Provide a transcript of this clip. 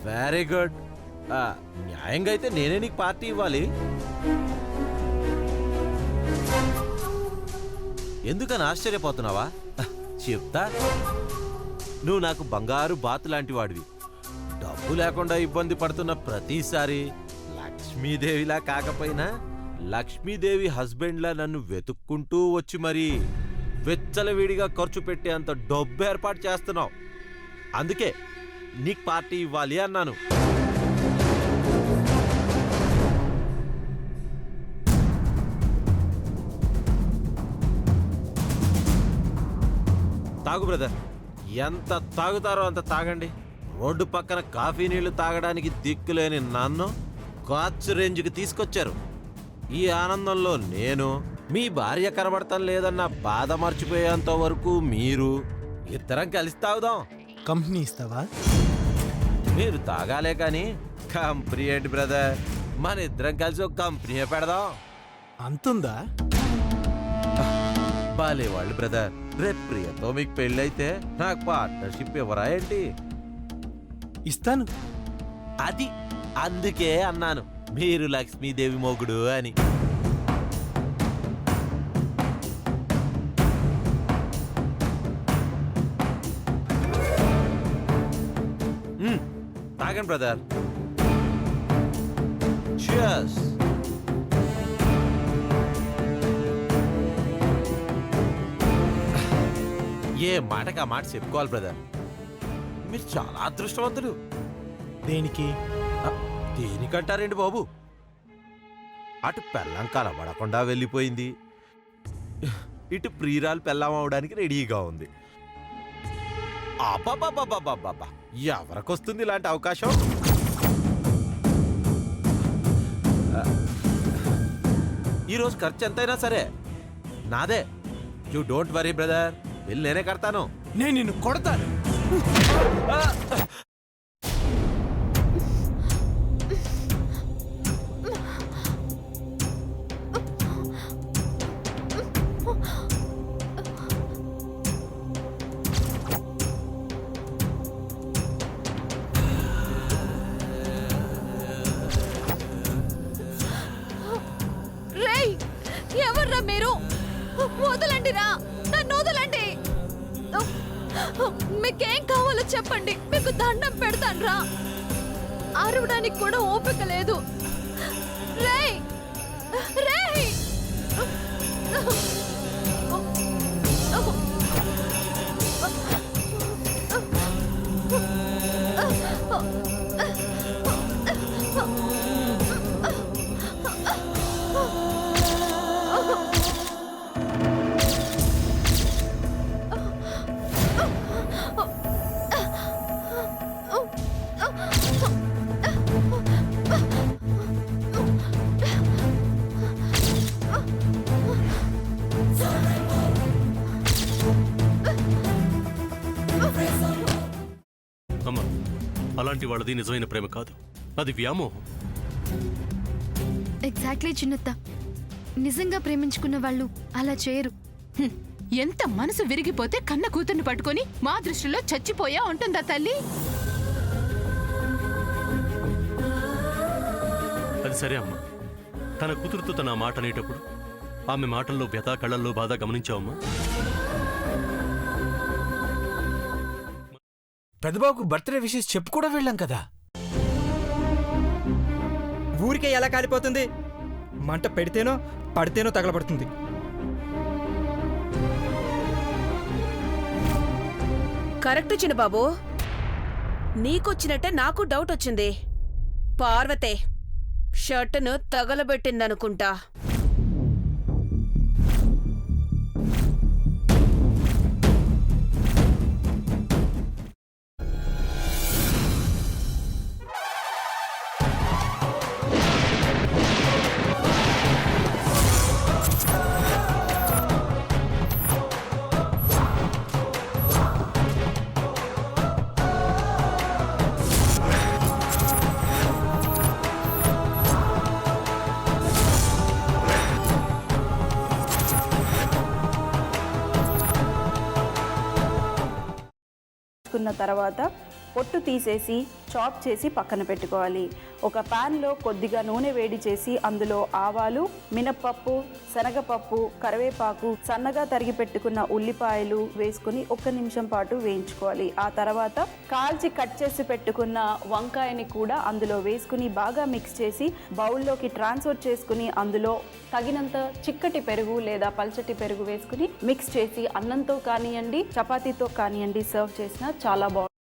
Very good. న్యాయంగా అయితే నేనే నీకు పార్టీ ఇవ్వాలి. ఎందుకని ఆశ్చర్యపోతున్నావా? చెప్తా. నువ్వు నాకు బంగారు బాతు లాంటి వాడివి. డబ్బు లేకుండా ఇబ్బంది పడుతున్న ప్రతిసారి లక్ష్మీదేవిలా కాకపోయినా లక్ష్మీదేవి హస్బెండ్లా నన్ను వెతుక్కుంటూ వచ్చి మరీ వెచ్చలవిడిగా ఖర్చు పెట్టే అంత డబ్బు ఏర్పాటు చేస్తున్నావు. అందుకే నీకు పార్టీ ఇవ్వాలి అన్నాను. తాగు బ్రదర్, ఎంత తాగుతారో అంత తాగండి. రోడ్డు పక్కన కాఫీ నీళ్లు తాగడానికి దిక్కులేని నన్ను కాచ్ రేంజ్కి తీసుకొచ్చారు. ఈ ఆనందంలో నేను, మీ భార్య కనబడటం లేదన్న బాధ మర్చిపోయేంత వరకు మీరు ఇద్దరం కలిసి తాగుదాం. కంపెనీ ఇస్తావా? మీరు తాగాలే కానీ కంపెనీ ఏంటి బ్రదర్? మన ఇద్దరం కలిసి ఒక కంపెనీ పెడదాం. అంతుందా? బాలే వాళ్ళు బ్రదర్. రేపు ప్రియతో మీకు పెళ్ళైతే నాకు పార్ట్నర్షిప్ ఇవ్వరా ఏంటి? ఇస్తాను. అది అందుకే అన్నాను మీరు లక్ష్మీదేవి మొగుడు అని. తాగండి బ్రదర్. Cheers. ఏ మాటకి ఆ మాట చెప్పుకోవాలి బ్రదర్. మీరు చాలా అదృష్టవంతుడు. దేనికి? దేనికంటారేంటి బాబు? అటు పెళ్ళం కలబడకుండా వెళ్ళిపోయింది, ఇటు ప్రియురాలు పెళ్ళం అవడానికి రెడీగా ఉంది. అబ్బాబాబాబాబాబా, ఎవరికొస్తుంది ఇలాంటి అవకాశం? ఈరోజు ఖర్చు ఎంతైనా సరే నాదే. You don't worry brother, bill నేనే కడతాను. నేను నిన్ను కొడతాను. ఎవర్రా మీరు? వదలండి రా, నన్ను వదలండి. మీకేం కావాలో చెప్పండి, మీకు దండం పెడతాను రా. అరవడానికి కూడా ఓపిక లేదు. రేయ్ రేయ్, అమ్మా, అలాంటి వాళ్ళది నిజమైన ప్రేమ కాదు, అది వ్యామోహం. ఎగ్జాక్ట్లీ చిన్నత్త, నిజంగా ప్రేమించుకున్న వాళ్ళు అలా చేయరు. ఎంత మనసు విరిగిపోతే కన్న కూతుర్ని పట్టుకొని మా దృష్టిలో చచ్చిపోయా ఉంటుందా తల్లి? అది సరే అమ్మా, తన కూతురుతో తన మాట అనేటప్పుడు ఆమె మాటల్లో వ్యథ, కళ్ళల్లో బాధ గమనించావమ్మా? పెద్దబాబుకు బర్త్డే విషెస్ చెప్పు కూడా వెళ్ళాం కదా. ఊరికే ఎలా కాలిపోతుంది? మంట పెడితేనో పడితేనో తగలబడుతుంది. కరెక్ట్ చిన్నబాబు, నీకొచ్చినట్టే నాకు డౌట్ వచ్చింది. పార్వతే షర్టును తగలబెట్టిందనుకుంటా. తర్వాత పొట్టు తీసేసి చాప్ చేసి పక్కన పెట్టుకోవాలి. ఒక ప్యాన్లో కొద్దిగా నూనె వేడి చేసి అందులో ఆవాలు, మినప్పప్పు, శనగపప్పు, కరివేపాకు, సన్నగా తరిగి పెట్టుకున్న ఉల్లిపాయలు వేసుకుని 1 నిమిషం పాటు వేయించుకోవాలి. ఆ తర్వాత కాల్చి కట్ చేసి పెట్టుకున్న వంకాయని కూడా అందులో వేసుకుని బాగా మిక్స్ చేసి బౌల్లోకి ట్రాన్స్ఫర్ చేసుకుని అందులో తగినంత చిక్కటి పెరుగు లేదా పల్చటి పెరుగు వేసుకుని మిక్స్ చేసి అన్నంతో కానివ్వండి, చపాతీతో కానివ్వండి సర్వ్ చేసినా చాలా బాగుంటుంది.